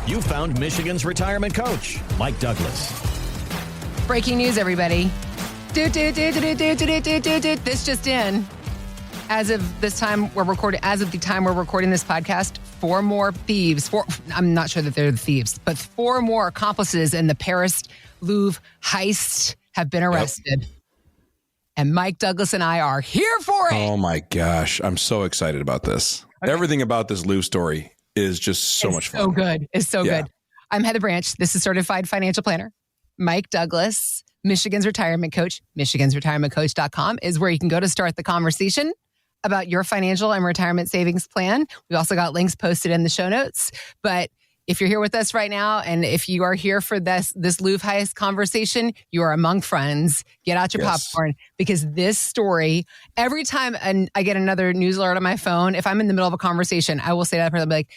You found Michigan's retirement coach, Mike Douglas. Breaking news, everybody. This just in. As of the time we're recording this podcast, 4 more thieves. I'm not sure that they're the thieves, but 4 more accomplices in the Paris Louvre heist have been arrested. Yep. And Mike Douglas and I are here for it. Oh my gosh. I'm so excited about this. Okay. Everything about this Louvre story is just so much fun. So good. It's so good. I'm Heather Branch. This is certified financial planner. Mike Douglas, Michigan's retirement coach. Michigan'sretirementcoach.com is where you can go to start the conversation about your financial and retirement savings plan. We also got links posted in the show notes. But if you're here with us right now, and if you are here for this Louvre heist conversation, you are among friends. Get out your popcorn, because this story, every time I get another news alert on my phone, if I'm in the middle of a conversation, I will say to that person, I'll be like,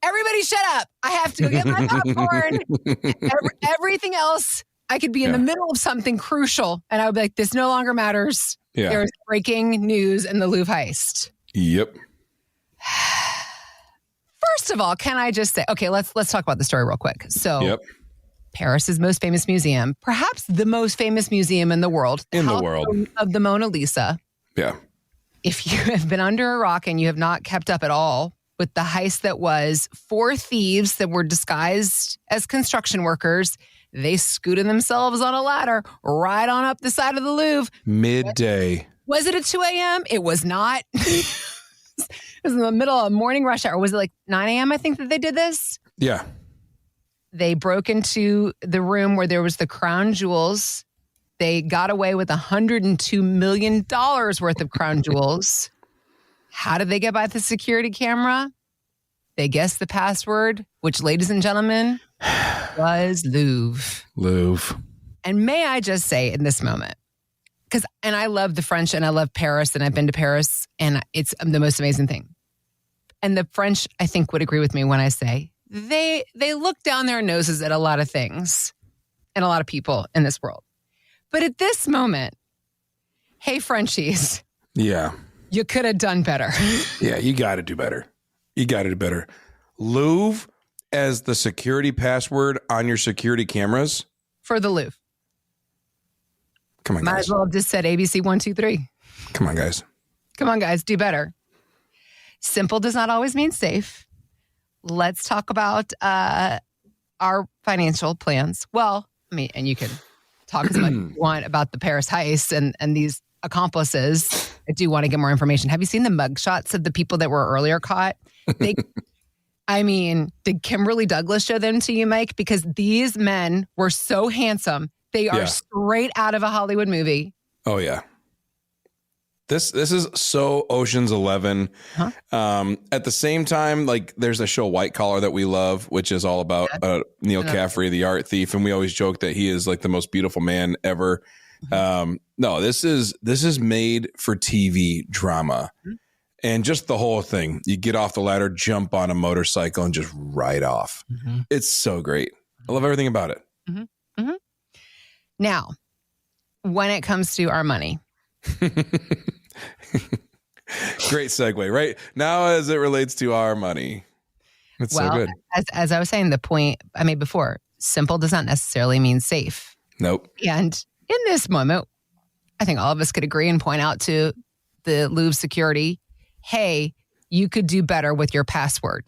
everybody shut up. I have to go get my popcorn. Everything else, I could be in the middle of something crucial, and I would be like, this no longer matters. Yeah. There's breaking news in the Louvre heist. Yep. First of all, can I just say, okay, let's talk about the story real quick. So, Paris's most famous museum, perhaps the most famous museum in the world, of the Mona Lisa. Yeah. If you have been under a rock and you have not kept up at all with the heist that was 4 thieves that were disguised as construction workers, they scooted themselves on a ladder right on up the side of the Louvre. Midday. Was it at 2 a.m.? It was not. It was in the middle of morning rush hour. Was it like 9 a.m., I think, that they did this? Yeah. They broke into the room where there was the crown jewels. They got away with $102 million worth of crown jewels. How did they get by the security camera? They guessed the password, which, ladies and gentlemen, was Louvre. Louvre. And may I just say in this moment, and I love the French and I love Paris, and I've been to Paris, and it's the most amazing thing. And the French, I think, would agree with me when I say they look down their noses at a lot of things and a lot of people in this world. But at this moment, hey, Frenchies. Yeah. You could have done better. Yeah, you got to do better. You got to do better. Louvre as the security password on your security cameras? For the Louvre. Come on, guys. Might as well have just said ABC 1, 2, 3. Come on, guys. Come on, guys. Do better. Simple does not always mean safe. Let's talk about our financial plans. Well, I mean, and you can talk as much as you want about the Paris heist and these accomplices. I do want to get more information. Have you seen the mugshots of the people that were earlier caught? I mean, did Kimberly Douglas show them to you, Mike? Because these men were so handsome. They are straight out of a Hollywood movie. Oh, yeah. This is so Ocean's 11. Huh? At the same time, like, there's a show White Collar that we love, which is all about Neil Caffrey, the art thief, and we always joke that he is like the most beautiful man ever. No, this is made for TV drama. And just the whole thing. You get off the ladder, jump on a motorcycle, and just ride off. It's so great. I love everything about it. Now, when it comes to our money. Great segue, right? Now as it relates to our money. It's so good. As I was saying, the point I made before, simple does not necessarily mean safe. Nope. And in this moment, I think all of us could agree and point out to the Louvre security, hey, you could do better with your password.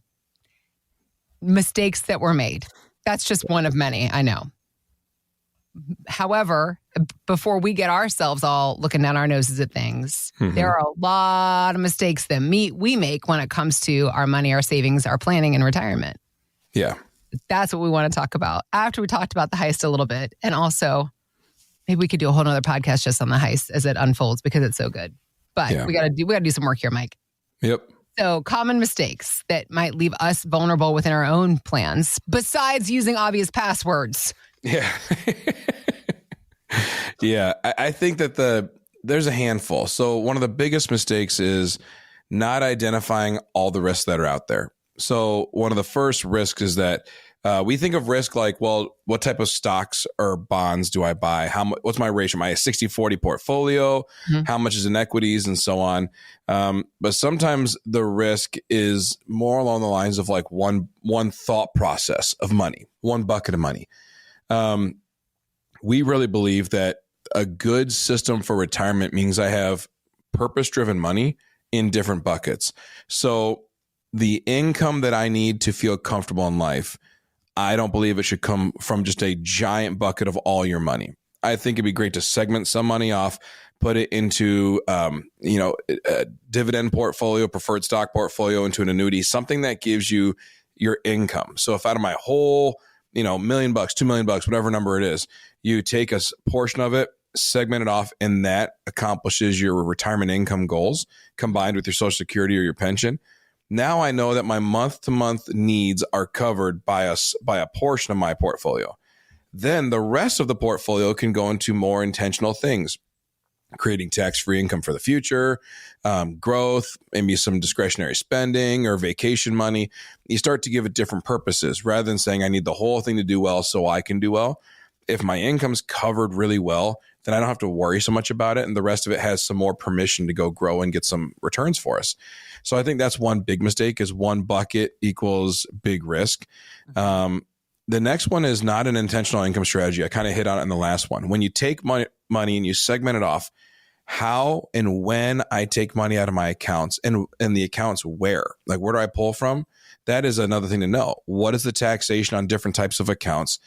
Mistakes that were made. That's just one of many, I know. However, before we get ourselves all looking down our noses at things, there are a lot of mistakes that we make when it comes to our money, our savings, our planning, and retirement. Yeah. That's what we want to talk about after we talked about the heist a little bit. And also, maybe we could do a whole nother podcast just on the heist as it unfolds, because it's so good. But we gotta do some work here, Mike. Yep. So common mistakes that might leave us vulnerable within our own plans, besides using obvious passwords. Yeah. Yeah. I think that there's a handful. So one of the biggest mistakes is not identifying all the risks that are out there. So one of the first risks is that We think of risk like, well, what type of stocks or bonds do I buy? What's my ratio? Am I a 60-40 portfolio? Mhm. How much is in equities and so on? But sometimes the risk is more along the lines of like one thought process of money, one bucket of money. We really believe that a good system for retirement means I have purpose-driven money in different buckets. So the income that I need to feel comfortable in life, I don't believe it should come from just a giant bucket of all your money. I think it'd be great to segment some money off, put it into, a dividend portfolio, preferred stock portfolio, into an annuity, something that gives you your income. So if out of my whole, $1 million, $2 million, whatever number it is, you take a portion of it, segment it off, and that accomplishes your retirement income goals combined with your Social Security or your pension. Now I know that my month-to-month needs are covered by a portion of my portfolio. Then the rest of the portfolio can go into more intentional things, creating tax-free income for the future, growth, maybe some discretionary spending or vacation money. You start to give it different purposes rather than saying I need the whole thing to do well so I can do well. If my income's covered really well, then I don't have to worry so much about it. And the rest of it has some more permission to go grow and get some returns for us. So I think that's one big mistake, is one bucket equals big risk. The next one is not an intentional income strategy. I kind of hit on it in the last one. When you take money and you segment it off, how and when I take money out of my accounts and the accounts where, like where do I pull from? That is another thing to know. What is the taxation on different types of accounts?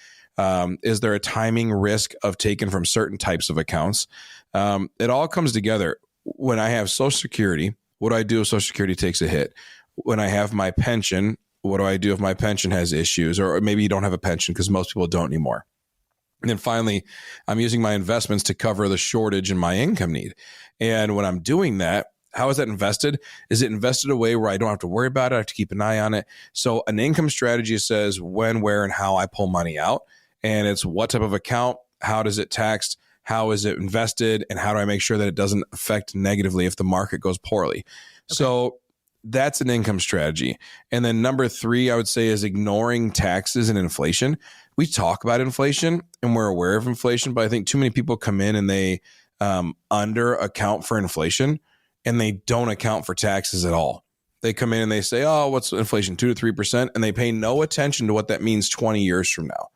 Is there a timing risk of taking from certain types of accounts? It all comes together. When I have Social Security, what do I do if Social Security takes a hit? When I have my pension, what do I do if my pension has issues? Or maybe you don't have a pension, because most people don't anymore. And then finally, I'm using my investments to cover the shortage in my income need. And when I'm doing that, how is that invested? Is it invested a way where I don't have to worry about it? I have to keep an eye on it. So an income strategy says when, where, and how I pull money out. And it's what type of account, how does it taxed, how is it invested, and how do I make sure that it doesn't affect negatively if the market goes poorly. Okay. So that's an income strategy. And then number 3, I would say, is ignoring taxes and inflation. We talk about inflation and we're aware of inflation, but I think too many people come in and they under account for inflation, and they don't account for taxes at all. They come in and they say, oh, what's inflation, 2 to 3%? And they pay no attention to what that means 20 years from now.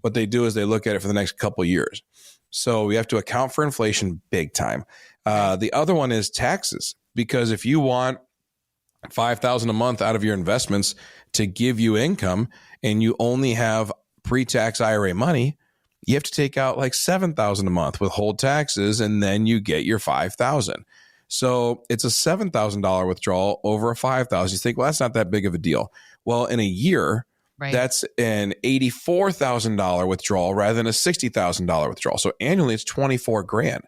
What they do is they look at it for the next couple of years. So we have to account for inflation big time. The other one is taxes, because if you want $5,000 a month out of your investments to give you income and you only have pre-tax IRA money, you have to take out like $7,000 a month, withhold taxes, and then you get your $5,000. So it's a $7,000 withdrawal over a $5,000. You think, well, that's not that big of a deal. Well, in a year, that's an $84,000 withdrawal rather than a $60,000 withdrawal. So annually it's $24,000.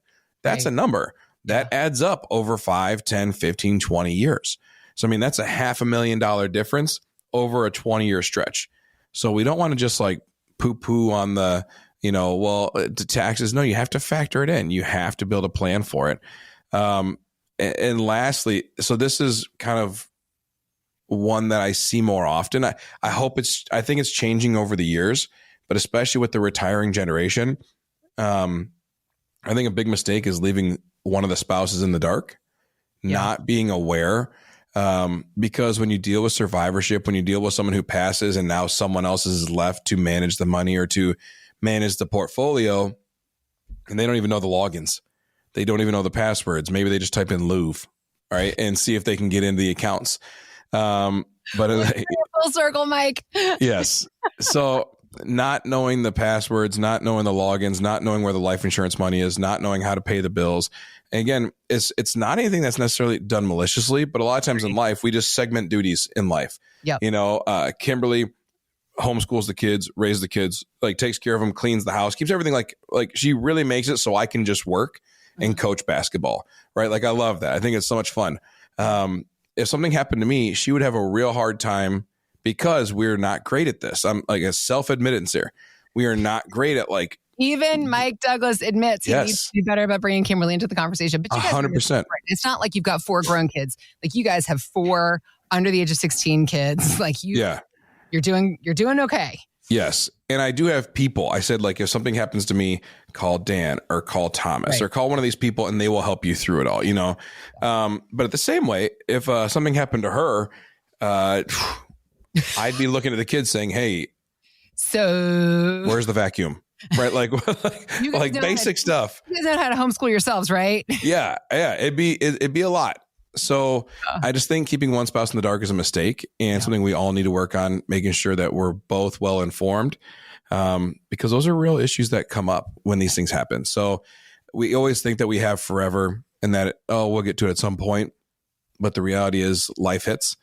That's a number that adds up over 5, 10, 15, 20 years. So, I mean, that's a $500,000 difference over a 20-year stretch. So we don't want to just like poo-poo on the, the taxes. No, you have to factor it in. You have to build a plan for it. And lastly, so this is kind of one that I see more often. I think it's changing over the years, but especially with the retiring generation, I think a big mistake is leaving one of the spouses in the dark, not being aware. Because when you deal with survivorship, when you deal with someone who passes and now someone else is left to manage the money or to manage the portfolio, and they don't even know the logins. They don't even know the passwords. Maybe they just type in Louvre, right, and see if they can get into the accounts. But full circle, Mike. Yes. So not knowing the passwords, not knowing the logins, not knowing where the life insurance money is, not knowing how to pay the bills. And again, it's not anything that's necessarily done maliciously, but a lot of times in life, we just segment duties in life. Yeah. Kimberly homeschools the kids, raises the kids, like takes care of them, cleans the house, keeps everything like she really makes it so I can just work and coach basketball, right? Like I love that. I think it's so much fun. If something happened to me, she would have a real hard time because we're not great at this. I'm like a self-admittance here. We are not great at like. Even Mike Douglas admits he needs to be better about bringing Kimberly into the conversation. But you guys 100%. It's not like you've got 4 grown kids. Like you guys have 4 under the age of 16 kids. Like you're doing okay. Yes. And I do have people. I said, like, if something happens to me, call Dan or call Thomas or call one of these people and they will help you through it all, But at the same way, if something happened to her, I'd be looking at the kids saying, hey, so where's the vacuum? Right. Like basic stuff. You guys know how to homeschool yourselves, right? Yeah. It'd be a lot. So I just think keeping one spouse in the dark is a mistake and something we all need to work on, making sure that we're both well informed, because those are real issues that come up when these things happen. So we always think that we have forever and that, we'll get to it at some point. But the reality is life hits.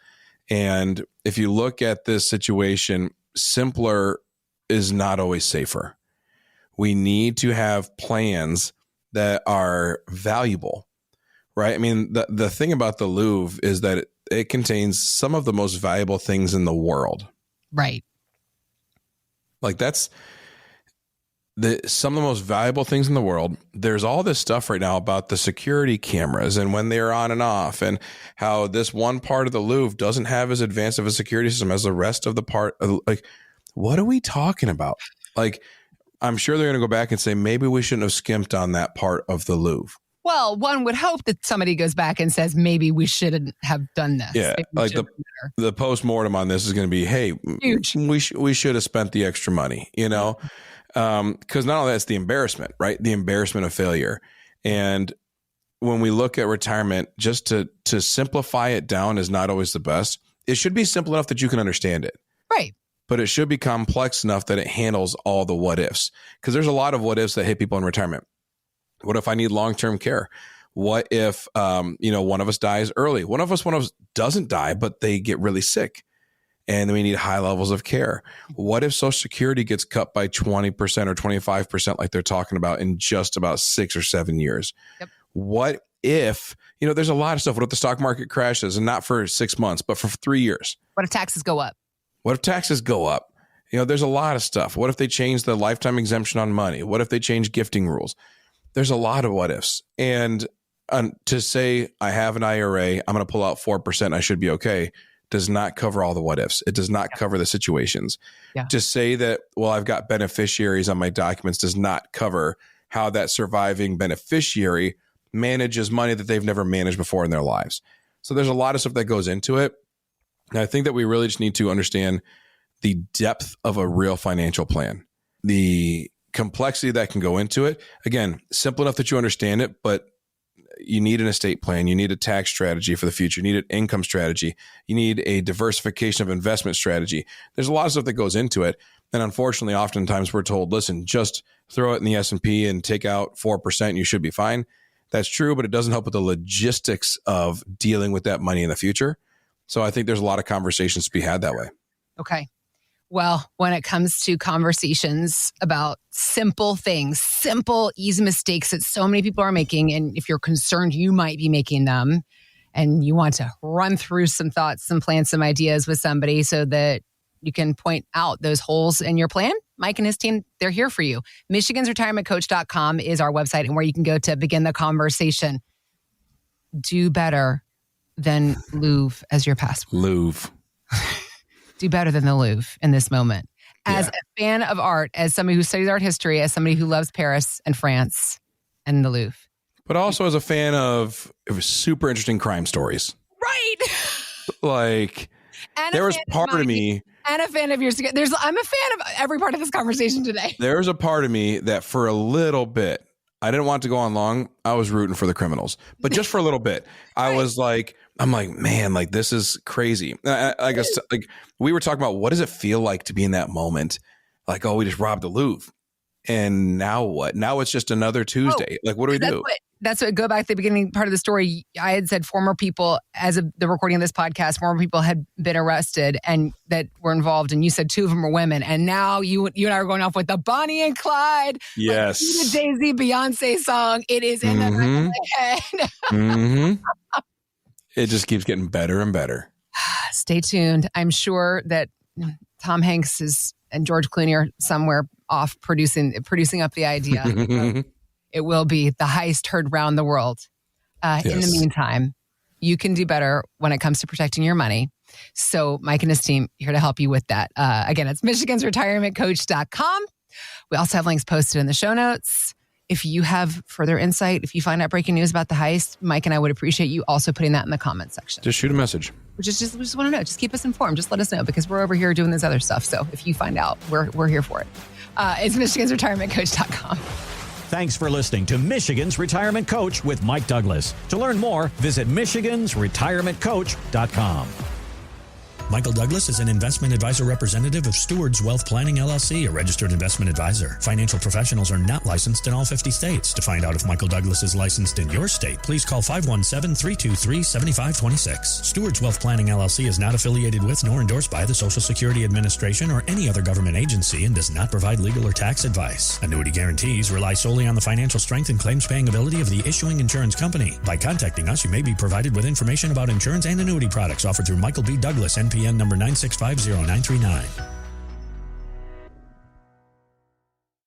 And if you look at this situation, simpler is not always safer. We need to have plans that are valuable. Right. I mean, the thing about the Louvre is that it contains some of the most valuable things in the world. Right. Like that's some of the most valuable things in the world. There's all this stuff right now about the security cameras and when they're on and off and how this one part of the Louvre doesn't have as advanced of a security system as the rest of the part. Like, what are we talking about? Like, I'm sure they're going to go back and say, maybe we shouldn't have skimped on that part of the Louvre. Well, one would hope that somebody goes back and says, maybe we shouldn't have done this. Yeah, like the postmortem on this is going to be, hey, huge. We should have spent the extra money, because not only that's the embarrassment, right? The embarrassment of failure. And when we look at retirement, just to simplify it down is not always the best. It should be simple enough that you can understand it. Right. But it should be complex enough that it handles all the what ifs, because there's a lot of what ifs that hit people in retirement. What if I need long-term care? What if, one of us dies early? One of us doesn't die, but they get really sick and we need high levels of care. What if Social Security gets cut by 20% or 25% like they're talking about in just about 6 or 7 years? Yep. What if, there's a lot of stuff. What if the stock market crashes and not for 6 months, but for 3 years? What if taxes go up? What if taxes go up? There's a lot of stuff. What if they change the lifetime exemption on money? What if they change gifting rules? There's a lot of what ifs. And to say I have an IRA, I'm going to pull out 4%, I should be okay, does not cover all the what ifs. It does not cover the situations. Yeah. To say that, I've got beneficiaries on my documents does not cover how that surviving beneficiary manages money that they've never managed before in their lives. So there's a lot of stuff that goes into it. And I think that we really just need to understand the depth of a real financial plan, the complexity that can go into it. Again, simple enough that you understand it, but you need an estate plan. You need a tax strategy for the future. You need an income strategy. You need a diversification of investment strategy. There's a lot of stuff that goes into it. And unfortunately, oftentimes we're told, listen, just throw it in the S&P and take out 4% and you should be fine. That's true, but it doesn't help with the logistics of dealing with that money in the future. So I think there's a lot of conversations to be had that way. Okay. Well, when it comes to conversations about simple things, simple, easy mistakes that so many people are making, and if you're concerned you might be making them, and you want to run through some thoughts, some plans, some ideas with somebody so that you can point out those holes in your plan, Mike and his team, they're here for you. MichigansRetirementCoach.com is our website and where you can go to begin the conversation. Do better than Louvre as your passport. Louvre. Do better than the Louvre in this moment. As a fan of art, as somebody who studies art history, as somebody who loves Paris and France and the Louvre. But also as a fan of super interesting crime stories. Right. Like, there was part of me. And a fan of yours. I'm a fan of every part of this conversation today. There was a part of me that for a little bit, I didn't want to go on long. I was rooting for the criminals. But just for a little bit, I was like, man, like this is crazy. I guess like we were talking about what does it feel like to be in that moment? Like, we just robbed the Louvre. And now what? Now it's just another Tuesday. Like, what do we do? That's what, go back to the beginning part of the story. I had said former people, as of the recording of this podcast, former people had been arrested and that were involved. And you said 2 of them were women. And now you and I are going off with the Bonnie and Clyde. Yes. Like the Jay-Z Beyonce song. It is in the head. It just keeps getting better and better. Stay tuned. I'm sure that Tom Hanks and George Clooney are somewhere off producing up the idea. It will be the heist heard round the world. Yes. In the meantime, you can do better when it comes to protecting your money. So Mike and his team here to help you with that. Again, it's michigansretirementcoach.com. We also have links posted in the show notes. If you have further insight, if you find out breaking news about the heist, Mike and I would appreciate you also putting that in the comment section. Just shoot a message. We just want to know. Just keep us informed. Just let us know because we're over here doing this other stuff. So if you find out, we're here for it. It's michigansretirementcoach.com. Thanks for listening to Michigan's Retirement Coach with Mike Douglas. To learn more, visit michigansretirementcoach.com. Michael Douglas is an investment advisor representative of Stewards Wealth Planning, LLC, a registered investment advisor. Financial professionals are not licensed in all 50 states. To find out if Michael Douglas is licensed in your state, please call 517-323-7526. Stewards Wealth Planning, LLC is not affiliated with nor endorsed by the Social Security Administration or any other government agency and does not provide legal or tax advice. Annuity guarantees rely solely on the financial strength and claims-paying ability of the issuing insurance company. By contacting us, you may be provided with information about insurance and annuity products offered through Michael B. Douglas, NPN number 9650939.